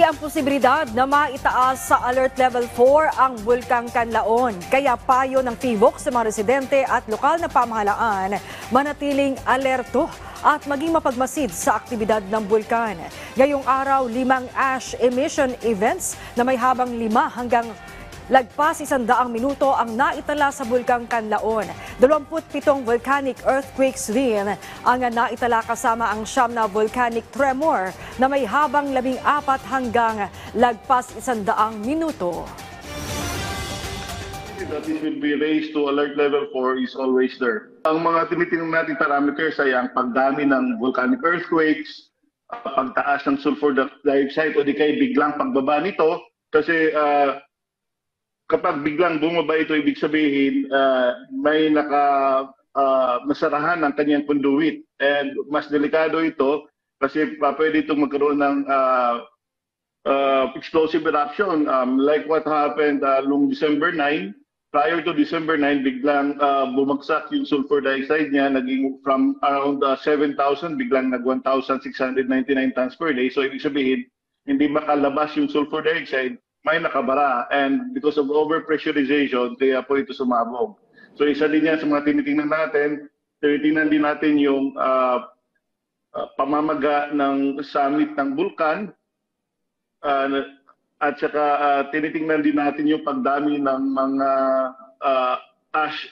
ang posibilidad na maitaas sa Alert Level 4 ang Bulkang Kanlaon. Kaya payo ng PHIVOC sa mga residente at lokal na pamahalaan manatiling alerto at maging mapagmasid sa aktibidad ng bulkan. Ngayong araw, 5 ash emission events na may habang 5 hanggang lagpas 100 minuto ang naitala sa Bulkang Kanlaon. 27 volcanic earthquakes din ang naitala kasama ang 9 na volcanic tremor na may habang 14 hanggang lagpas 100 minuto. That this will be raised to alert level 4 is always there. Ang mga tinitingnan natin parameters ay ang pagdami ng volcanic earthquakes, pagtaas ng sulfur dioxide o di kaya biglang pagbaba nito kasi kapag biglang bumaba ito, ibig sabihin may nasarahan ng kanyang conduit. And mas delikado ito kasi pwede itong magkaroon ng explosive eruption like what happened noong December 9. Prior to December 9, biglang bumagsak yung sulfur dioxide niya, naging from around 7,000, biglang nag 1,699 tons per day. So ibig sabihin, hindi makalabas yung sulfur dioxide, may nakabara, and because of overpressurization, kaya po ito sumabog. So isa din yan sa mga tinitingnan natin. Tinitingnan din natin yung pamamaga ng summit ng bulkan, at saka tinitingnan din natin yung pagdami ng mga ash